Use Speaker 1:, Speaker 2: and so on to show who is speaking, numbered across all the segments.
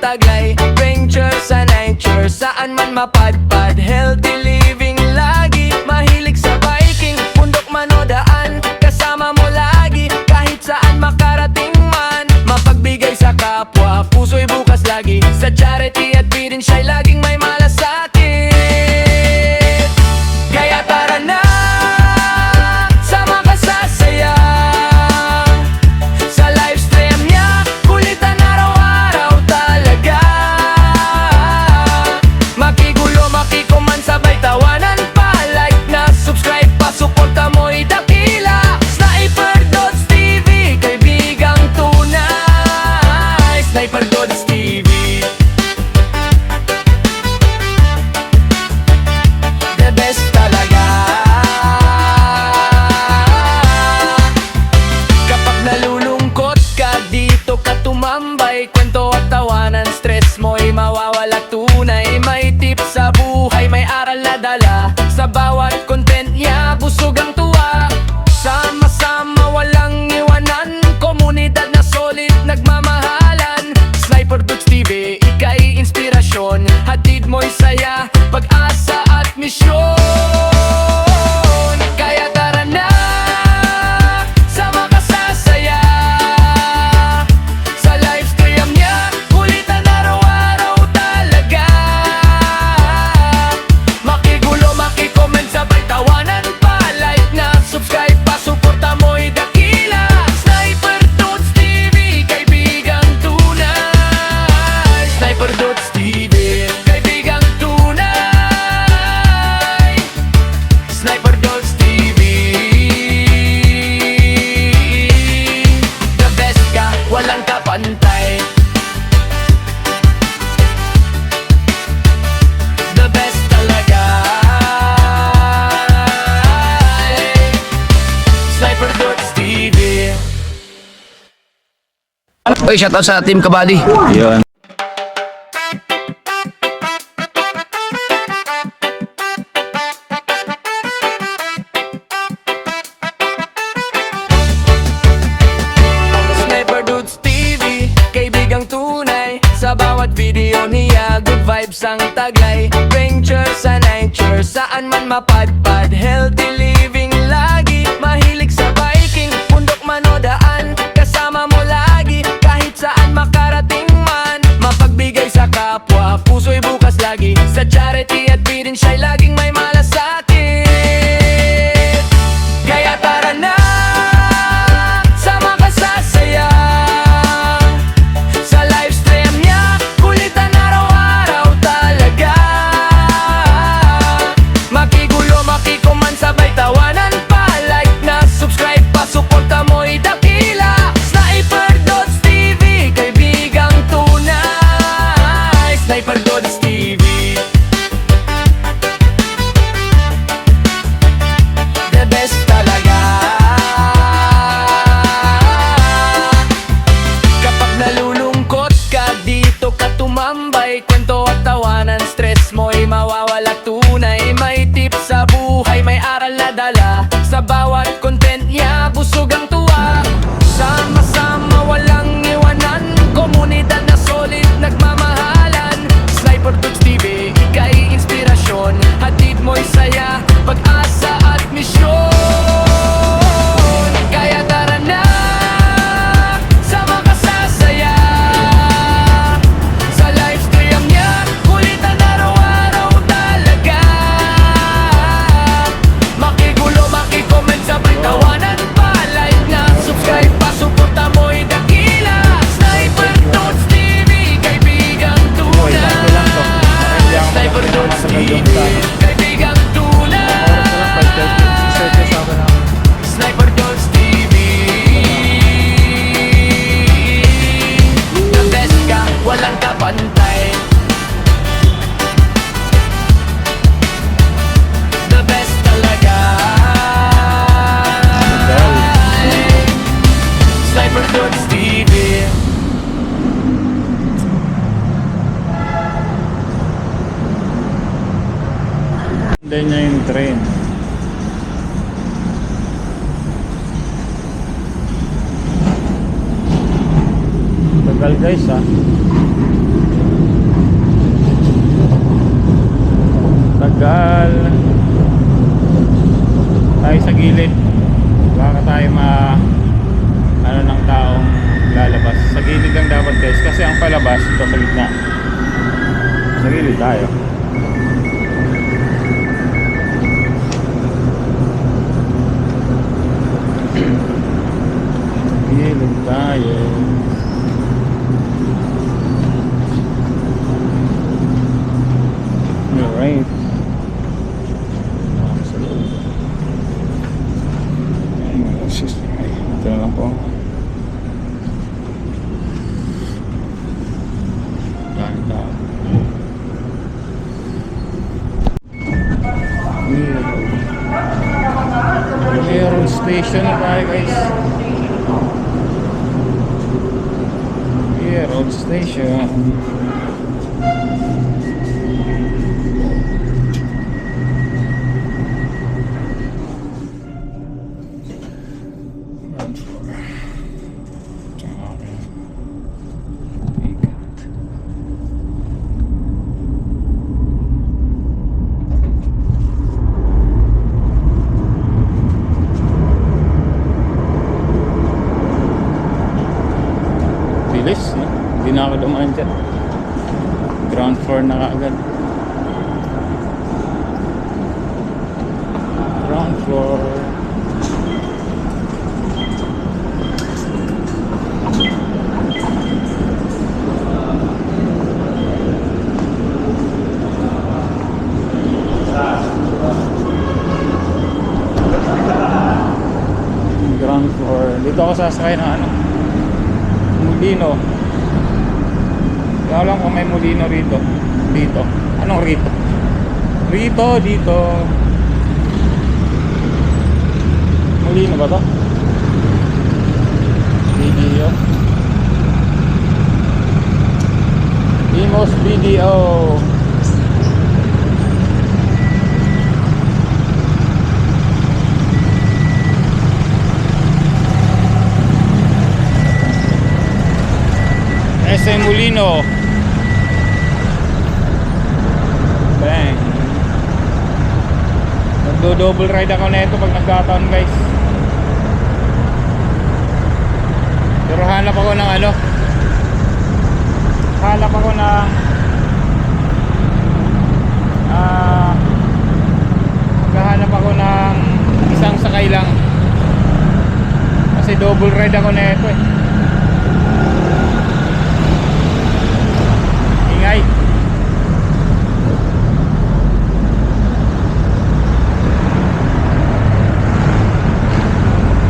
Speaker 1: taglay, venture sa nature, saan man mapadpad, healthy living lagi, mahilig sa biking, bundok man o daan, kasama mo lagi, kahit saan makarating man, mapagbigay sa kapwa, puso'y bukas lagi, sa charity at birin siya'y laging may malasakit. Kaya tara na, sama ka sa saya, sa livestream niya, kulitan araw-araw talaga. Makigulo, makikuman, sabay tawanan pa, like na, subscribe pa, suporta mo'y dakila. Sniper Dots TV, kaibigang tunay. Sniper Dots TV, the best talaga. Kapag nalulungkot ka, dito ka tumambay, kwento at tawanan, stress mo'y mawawala tunay. May tips sa buhay, may aral na dala, sa bawat content niya, busog ang tuwa. Sama-sama, walang iwanan, komunidad na solid, nagmamahalan. Sniper Dots TV, ika'y inspirasyon, hatid mo'y saya, pag-asa at misyon. Kaya tara na, sama ka sa saya, sa livestream niya, kulitan araw-araw talaga. Makigulo, makicomment, sabay tawanan pa, like na, subscribe pa, suporta mo'y dakila. Sniper Dots TV, kaibigang tunay. Sniper Dots TV, kaibigang tunay. Sniper Dots TV, the best ka, walang kapantay. The best talaga. Sniper Dots TV.
Speaker 2: Oy, shoutout sa Team Kabady.
Speaker 3: Yun.
Speaker 1: Sniper Dots TV, kaibigang tunay, sa bawat video niya, good vibes ang taglay, venture sa nature, saan man mapadpad, healthy living lagi, mahilig sa biking, bundok man o daan, kasama mo lagi, kahit saan makarating man, mapagbigay sa kapwa, puso'y bukas lagi, sa charity at birin siya'y laging may malasakit. Kaya tara na, sama ka sa saya, sa livestream niya, kulitan araw-araw talaga. Makigulo, makikuman, sabay tawanan pa, like na, subscribe pa, suporta mo'y dakila. Sniper Dots TV, kaibigang tunay. Sniper Dots TV, the best talaga. Kapag nalulungkot ka, dito ka tumambay, kwento at tawanan, stress mo'y mawawala tunay. May tips sa buhay, may aral na dala, sa bawat content niya, busog ang tuwa. Sama-sama, walang iwanan, komunidad na solid, nagmamahalan. Sniper Dots TV, ika'y inspirasyon, hatid mo'y saya, pag-asa at misyon. Kaya tara na, sama ka sa saya, sa livestream niya, kulitan araw-araw talaga. Makigulo, makicomment, sabay tawanan pa, like na, subscribe pa, suporta mo'y dakila. Sniper Dots TV, kaibigang tunay. Sniper Dots TV, kaibigang tunay. Sniper Dots TV, the best ka, walang kapantay. The best talaga. Sniper Dots TV.
Speaker 3: Hindi niya yung train. Tagal guys, ah. tagal. Tayo sa gilid. Baka tayo ano ng taong lalabas. Sa gilid lang dapat guys, kasi ang palabas ito sa gitna. Sa gilid tayo. Gilid tayo. Alright. Sa loob. Ay, ito na lang po. Dahil tao. Meron station na tayo guys. Yeah, road station. Bilis, no? Hindi na ako dumaan dyan. Ground floor na kaagad. Ground floor. Ground floor. Dito ako sasakay ng ano, mulino. Wala lang kung may mulino rito. Dito. Anong rito? Dito. Mulino ba to? BDO. Imos BDO. SM Molino. Bang. Nagdo-double ride ako na ito pag nagkataon guys. Pero hanap ako ng ano. Hanap ako ng maghahanap ako ng isang sakay lang. Kasi double ride ako na ito eh. Ingay.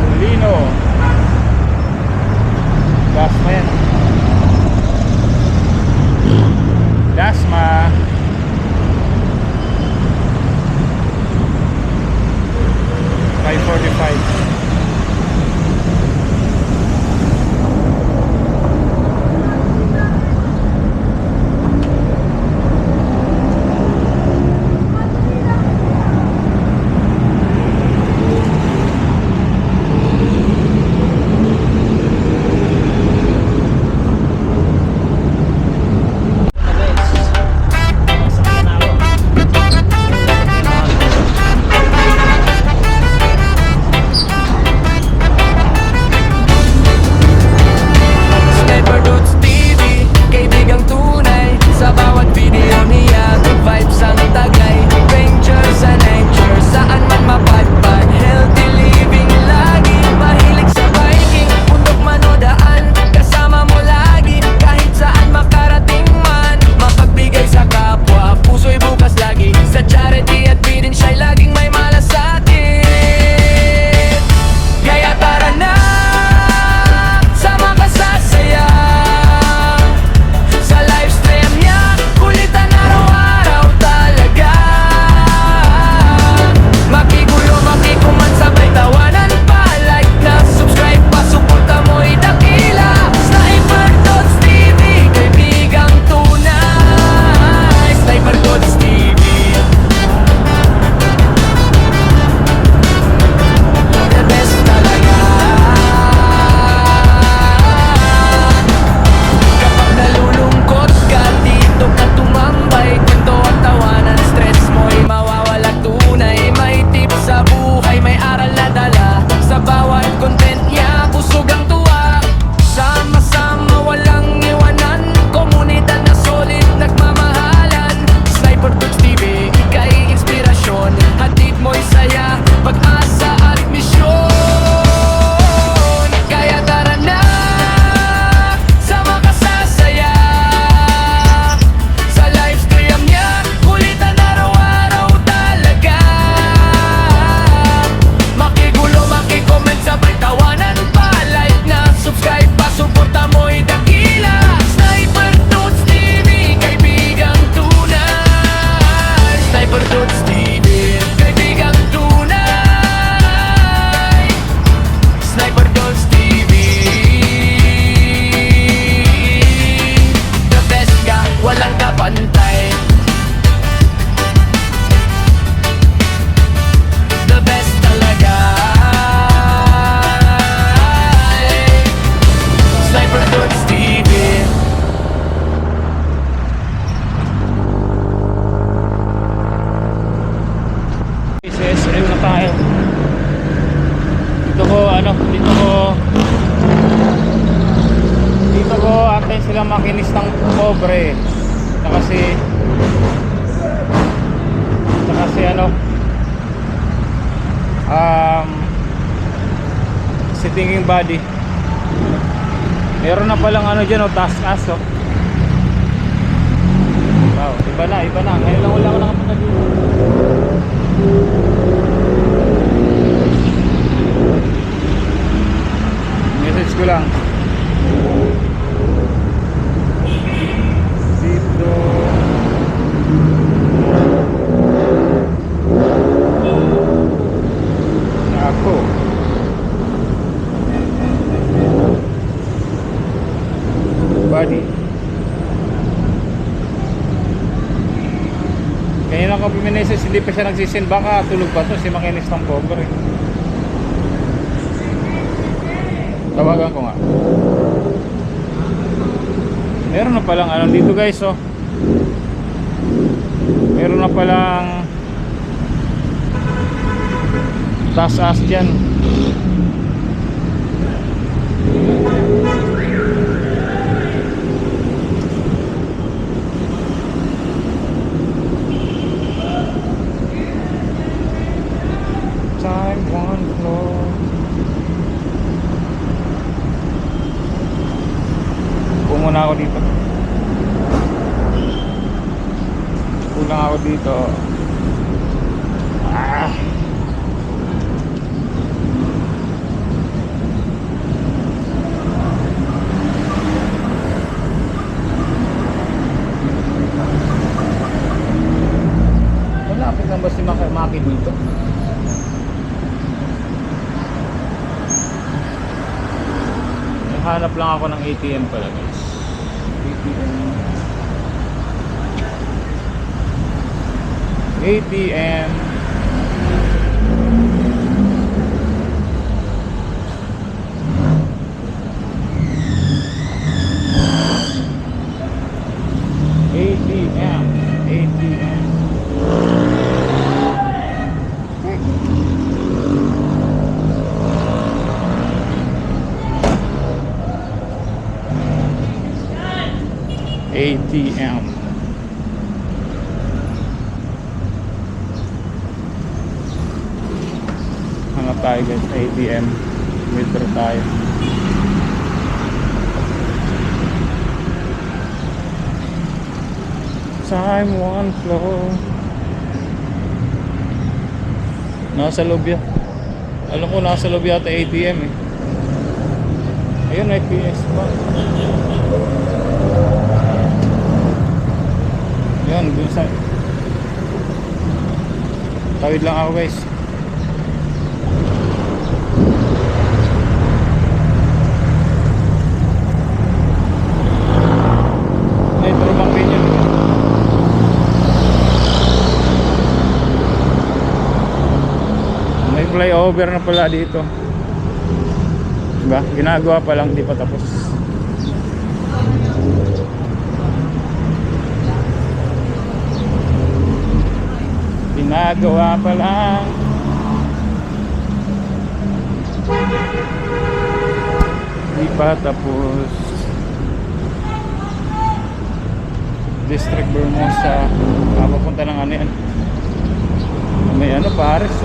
Speaker 3: Molino. Dasma yan. Dasma. $5.45. natin sila makinis ng pobre. Kasi ano, si thinking body, meron na palang ano dyan, task as, wow, iba na, ngayon lang wala ko nakapunta dito. Message ko lang dito. Ako body. Kaya lang ko piminesis, hindi pa siya nagsisend. Baka tulog pa to si makinis ng pobre. Tawagan ko nga. Meron na palang ano dito guys, meron na palang task dyan. Time one floor. Muna ako dito. Kulang ako dito. Malapit lang ba si Maki dito? Hanap lang ako ng ATM pala guys. ATM. ATM. Hanap tayo guys, ATM. Withdraw tayo. Time one flow. Nasa loob yan. Alam ko nasa loob yata ATM eh. Ayun, may PS pa. Yan, dun sa tawid lang ako guys. Ito bang pinyon. May flyover na pala dito. Diba? Ginagawa pa lang, di pa tapos. Ginagawa pa lang. Di pa tapos. District Bermosa. Papunta ng ano yan. May ano, Paris.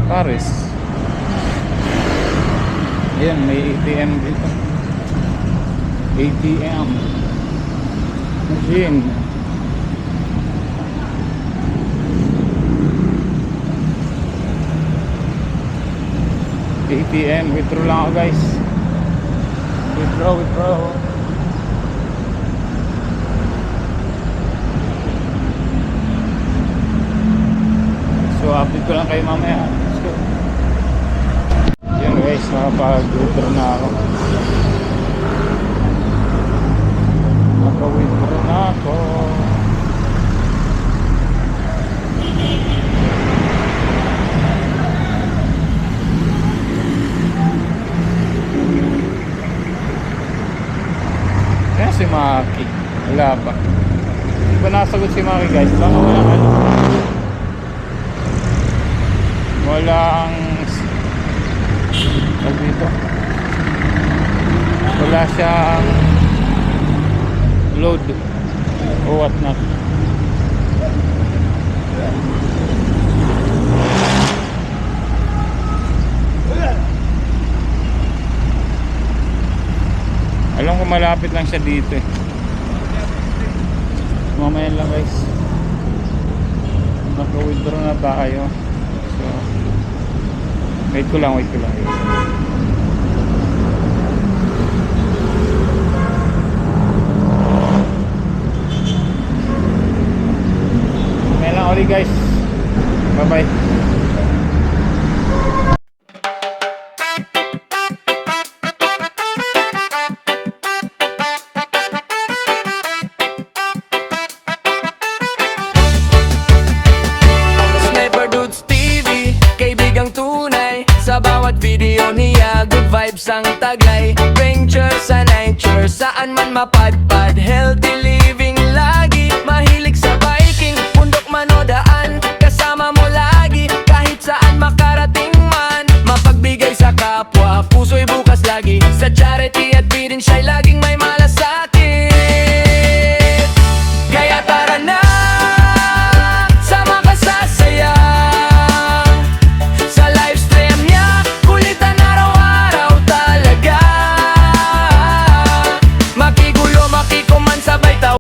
Speaker 3: Paris. Ayan, may ATM dito. ATM machine. ATM, withdraw lang ako guys. Withdraw. So update ko lang kayo mamaya. Let's go. Yan guys, nakapag-withdraw na ako. Nakapag-withdraw na ako. Kaya si Maki, wala pa. Hindi pa nasagot si Maki guys. Baka walang ano. Walang dito. wala siyang load o what not. Alam ko malapit lang siya dito eh. Mamaya lang guys, naka-withdraw na tayo. So wait ko lang guys. Mamaya lang ulit guys. Bye bye.
Speaker 1: Sniper Dudes TV, kaibigang tunay. Sa bawat video niya, good vibes ang taglay. Venture sa nature, saan man mapadpad.